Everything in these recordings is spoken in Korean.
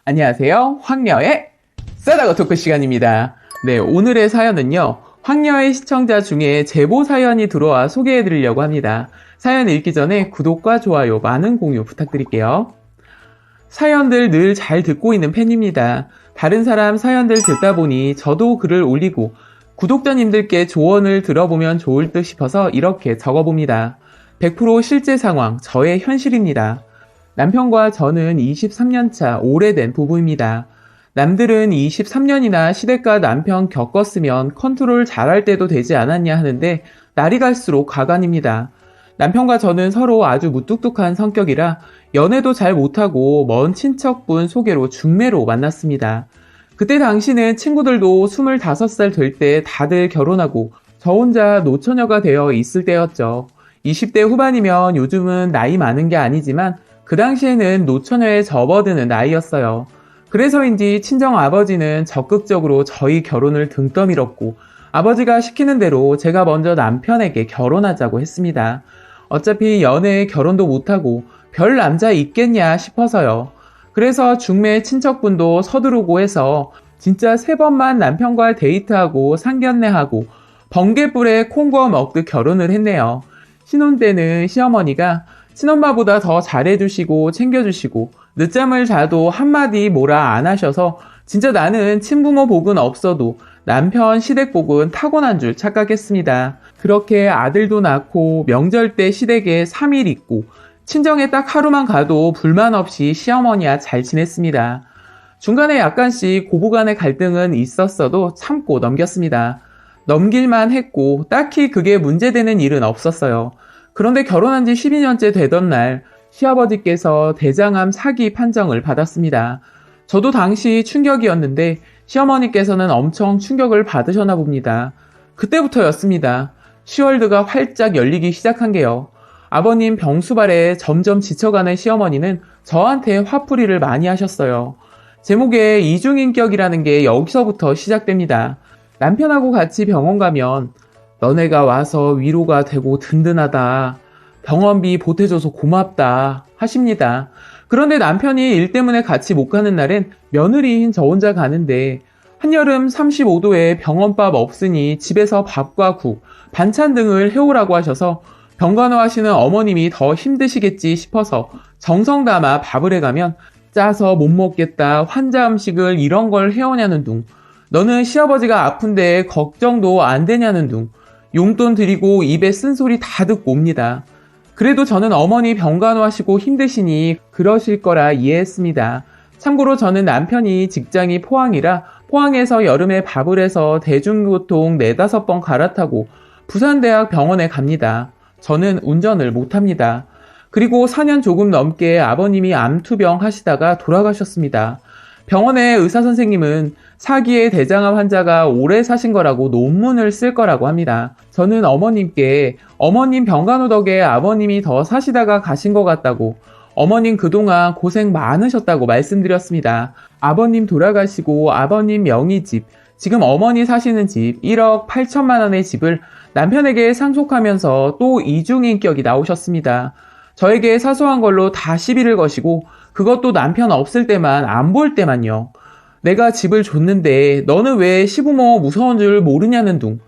안녕하세요. 황녀의 싸다고 토크 시간입니다. 네, 오늘의 사연은요. 황녀의 시청자 중에 제보 사연이 들어와 소개해드리려고 합니다. 사연 읽기 전에 구독과 좋아요, 많은 공유 부탁드릴게요. 사연들 늘 잘 듣고 있는 팬입니다. 다른 사람 사연들 듣다 보니 저도 글을 올리고 구독자님들께 조언을 들어보면 좋을 듯 싶어서 이렇게 적어봅니다. 100% 실제 상황, 저의 현실입니다. 남편과 저는 23년차 오래된 부부입니다. 남들은 23년이나 시댁과 남편 겪었으면 컨트롤 잘할 때도 되지 않았냐 하는데 날이 갈수록 가관입니다. 남편과 저는 서로 아주 무뚝뚝한 성격이라 연애도 잘 못하고 먼 친척분 소개로 중매로 만났습니다. 그때 당시는 친구들도 25살 될 때 다들 결혼하고 저 혼자 노처녀가 되어 있을 때였죠. 20대 후반이면 요즘은 나이 많은 게 아니지만 그 당시에는 노처녀에 접어드는 나이였어요. 그래서인지 친정 아버지는 적극적으로 저희 결혼을 등 떠밀었고 아버지가 시키는 대로 제가 먼저 남편에게 결혼하자고 했습니다. 어차피 연애에 결혼도 못하고 별 남자 있겠냐 싶어서요. 그래서 중매 친척분도 서두르고 해서 진짜 3번만 남편과 데이트하고 상견례하고 번개불에 콩 구워 먹듯 결혼을 했네요. 신혼 때는 시어머니가 친엄마보다 더 잘해주시고 챙겨주시고 늦잠을 자도 한마디 뭐라 안 하셔서 진짜 나는 친부모 복은 없어도 남편 시댁 복은 타고난 줄 착각했습니다. 그렇게 아들도 낳고 명절 때 시댁에 3일 있고 친정에 딱 하루만 가도 불만 없이 시어머니와 잘 지냈습니다. 중간에 약간씩 고부간의 갈등은 있었어도 참고 넘겼습니다. 넘길만 했고 딱히 그게 문제되는 일은 없었어요. 그런데 결혼한 지 12년째 되던 날 시아버지께서 대장암 사기 판정을 받았습니다. 저도 당시 충격이었는데 시어머니께서는 엄청 충격을 받으셨나 봅니다. 그때부터였습니다. 시월드가 활짝 열리기 시작한 게요. 아버님 병수발에 점점 지쳐가는 시어머니는 저한테 화풀이를 많이 하셨어요. 제목에 이중인격이라는 게 여기서부터 시작됩니다. 남편하고 같이 병원 가면 너네가 와서 위로가 되고 든든하다. 병원비 보태줘서 고맙다. 하십니다. 그런데 남편이 일 때문에 같이 못 가는 날엔 며느리인 저 혼자 가는데 한여름 35도에 병원밥 없으니 집에서 밥과 국, 반찬 등을 해오라고 하셔서 병간호 하시는 어머님이 더 힘드시겠지 싶어서 정성 담아 밥을 해가면 짜서 못 먹겠다. 환자 음식을 이런 걸 해오냐는 둥. 너는 시아버지가 아픈데 걱정도 안 되냐는 둥. 용돈 드리고 입에 쓴소리 다 듣고 옵니다. 그래도 저는 어머니 병간호 하시고 힘드시니 그러실 거라 이해했습니다. 참고로 저는 남편이 직장이 포항이라 포항에서 여름에 밥을 해서 대중교통 4-5번 갈아타고 부산대학 병원에 갑니다. 저는 운전을 못합니다. 그리고 4년 조금 넘게 아버님이 암투병 하시다가 돌아가셨습니다. 병원의 의사선생님은 사기의 대장암 환자가 오래 사신 거라고 논문을 쓸 거라고 합니다. 저는 어머님께 어머님 병간호 덕에 아버님이 더 사시다가 가신 것 같다고 어머님 그동안 고생 많으셨다고 말씀드렸습니다. 아버님 돌아가시고 아버님 명의집, 지금 어머니 사시는 집 1억 8천만 원의 집을 남편에게 상속하면서 또 이중인격이 나오셨습니다. 저에게 사소한 걸로 다 시비를 거시고 그것도 남편 없을 때만 안 볼 때만요. 내가 집을 줬는데 너는 왜 시부모 무서운 줄 모르냐는 둥.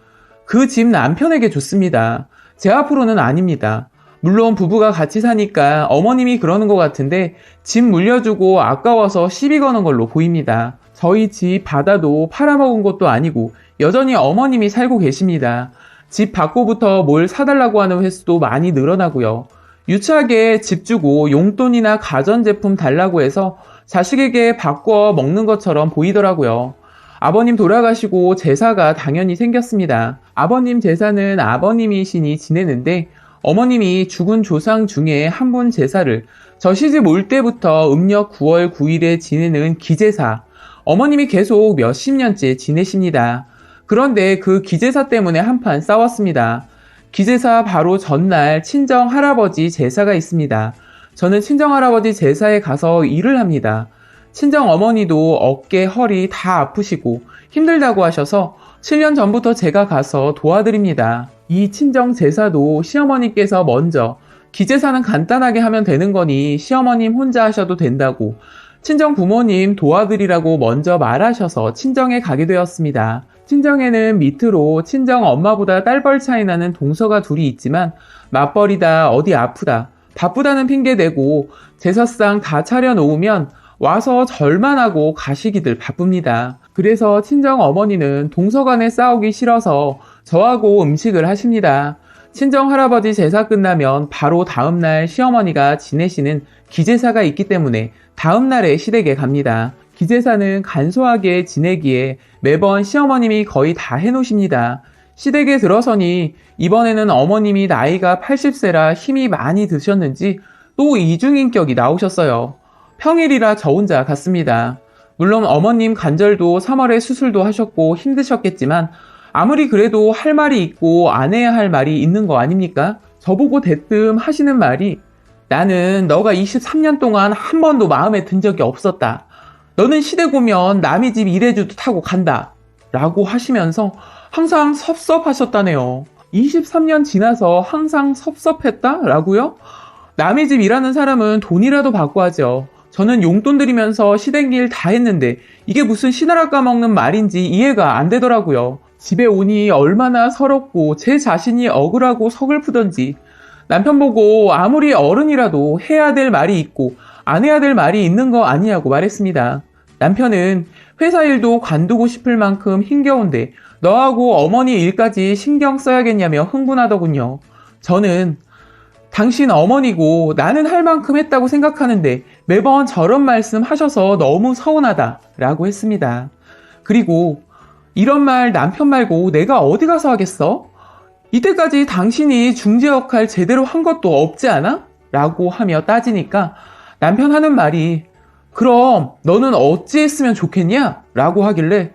그 집 남편에게 줬습니다. 제 앞으로는 아닙니다. 물론 부부가 같이 사니까 어머님이 그러는 것 같은데 집 물려주고 아까워서 시비 거는 걸로 보입니다. 저희 집 받아도 팔아먹은 것도 아니고 여전히 어머님이 살고 계십니다. 집 받고부터 뭘 사달라고 하는 횟수도 많이 늘어나고요. 유치하게 집 주고 용돈이나 가전제품 달라고 해서 자식에게 바꿔 먹는 것처럼 보이더라고요. 아버님 돌아가시고 제사가 당연히 생겼습니다. 아버님 제사는 아버님이시니 지내는데 어머님이 죽은 조상 중에 한 분 제사를 저 시집 올 때부터 음력 9월 9일에 지내는 기제사, 어머님이 계속 몇십 년째 지내십니다. 그런데 그 기제사 때문에 한판 싸웠습니다. 기제사 바로 전날 친정 할아버지 제사가 있습니다. 저는 친정 할아버지 제사에 가서 일을 합니다. 친정 어머니도 어깨, 허리 다 아프시고 힘들다고 하셔서 7년 전부터 제가 가서 도와드립니다. 이 친정 제사도 시어머니께서 먼저 기제사는 간단하게 하면 되는 거니 시어머님 혼자 하셔도 된다고 친정 부모님 도와드리라고 먼저 말하셔서 친정에 가게 되었습니다. 친정에는 밑으로 친정 엄마보다 딸벌 차이 나는 동서가 둘이 있지만 맞벌이다, 어디 아프다, 바쁘다는 핑계 대고 제사상 다 차려놓으면 와서 절만 하고 가시기들 바쁩니다. 그래서 친정 어머니는 동서간에 싸우기 싫어서 저하고 음식을 하십니다. 친정 할아버지 제사 끝나면 바로 다음날 시어머니가 지내시는 기제사가 있기 때문에 다음날에 시댁에 갑니다. 기제사는 간소하게 지내기에 매번 시어머님이 거의 다 해놓으십니다. 시댁에 들어서니 이번에는 어머님이 나이가 80세라 힘이 많이 드셨는지 또 이중인격이 나오셨어요. 평일이라 저 혼자 갔습니다. 물론 어머님 관절도 3월에 수술도 하셨고 힘드셨겠지만 아무리 그래도 할 말이 있고 안 해야 할 말이 있는 거 아닙니까? 저보고 대뜸 하시는 말이 나는 너가 23년 동안 한 번도 마음에 든 적이 없었다. 너는 시댁 오면 남의 집 일해주도 타고 간다. 라고 하시면서 항상 섭섭하셨다네요. 23년 지나서 항상 섭섭했다? 라고요? 남의 집 일하는 사람은 돈이라도 받고 하죠. 저는 용돈 들이면서 시댁 일 다 했는데 이게 무슨 시나라 까먹는 말인지 이해가 안 되더라고요. 집에 오니 얼마나 서럽고 제 자신이 억울하고 서글프던지 남편 보고 아무리 어른이라도 해야 될 말이 있고 안 해야 될 말이 있는 거 아니냐고 말했습니다. 남편은 회사 일도 관두고 싶을 만큼 힘겨운데 너하고 어머니 일까지 신경 써야겠냐며 흥분하더군요. 저는 당신 어머니고 나는 할 만큼 했다고 생각하는데 매번 저런 말씀 하셔서 너무 서운하다 라고 했습니다. 그리고 이런 말 남편 말고 내가 어디 가서 하겠어? 이때까지 당신이 중재 역할 제대로 한 것도 없지 않아? 라고 하며 따지니까 남편 하는 말이 그럼 너는 어찌 했으면 좋겠냐? 라고 하길래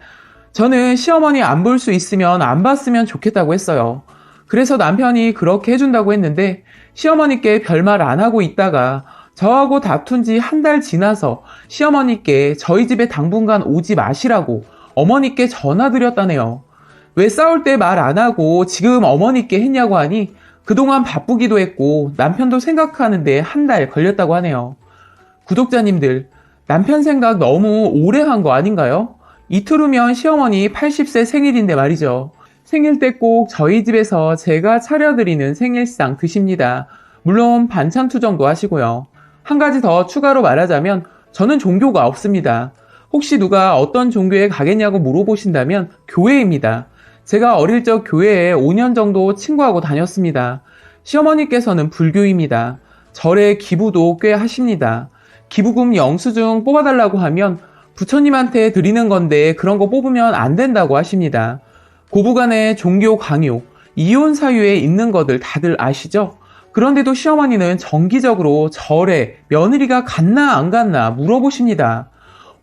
저는 시어머니 안 볼 수 있으면 안 봤으면 좋겠다고 했어요. 그래서 남편이 그렇게 해준다고 했는데 시어머니께 별말 안 하고 있다가 저하고 다툰 지 한 달 지나서 시어머니께 저희 집에 당분간 오지 마시라고 어머니께 전화드렸다네요. 왜 싸울 때 말 안 하고 지금 어머니께 했냐고 하니 그동안 바쁘기도 했고 남편도 생각하는데 한 달 걸렸다고 하네요. 구독자님들, 남편 생각 너무 오래 한 거 아닌가요? 이틀 후면 시어머니 80세 생일인데 말이죠. 생일 때 꼭 저희 집에서 제가 차려드리는 생일상 드십니다. 물론 반찬 투정도 하시고요. 한 가지 더 추가로 말하자면 저는 종교가 없습니다. 혹시 누가 어떤 종교에 가겠냐고 물어보신다면 교회입니다. 제가 어릴 적 교회에 5년 정도 친구하고 다녔습니다. 시어머니께서는 불교입니다. 절에 기부도 꽤 하십니다. 기부금 영수증 뽑아달라고 하면 부처님한테 드리는 건데 그런 거 뽑으면 안 된다고 하십니다. 고부간의 종교 강요, 이혼 사유에 있는 것들 다들 아시죠? 그런데도 시어머니는 정기적으로 절에 며느리가 갔나 안 갔나 물어보십니다.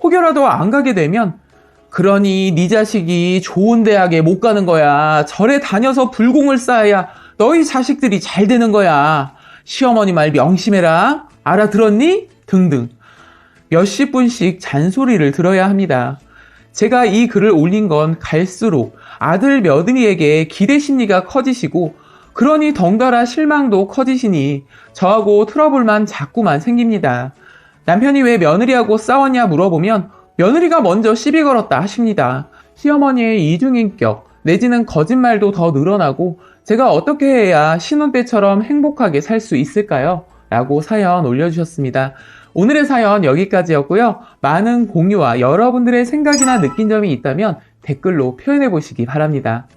혹여라도 안 가게 되면 그러니 네 자식이 좋은 대학에 못 가는 거야. 절에 다녀서 불공을 쌓아야 너희 자식들이 잘 되는 거야. 시어머니 말 명심해라. 알아들었니? 등등. 몇십 분씩 잔소리를 들어야 합니다. 제가 이 글을 올린 건 갈수록 아들 며느리에게 기대 심리가 커지시고 그러니 덩달아 실망도 커지시니 저하고 트러블만 자꾸만 생깁니다. 남편이 왜 며느리하고 싸웠냐 물어보면 며느리가 먼저 시비 걸었다 하십니다. 시어머니의 이중인격 내지는 거짓말도 더 늘어나고 제가 어떻게 해야 신혼 때처럼 행복하게 살 수 있을까요? 라고 사연 올려주셨습니다. 오늘의 사연 여기까지였고요. 많은 공유와 여러분들의 생각이나 느낀 점이 있다면 댓글로 표현해 보시기 바랍니다.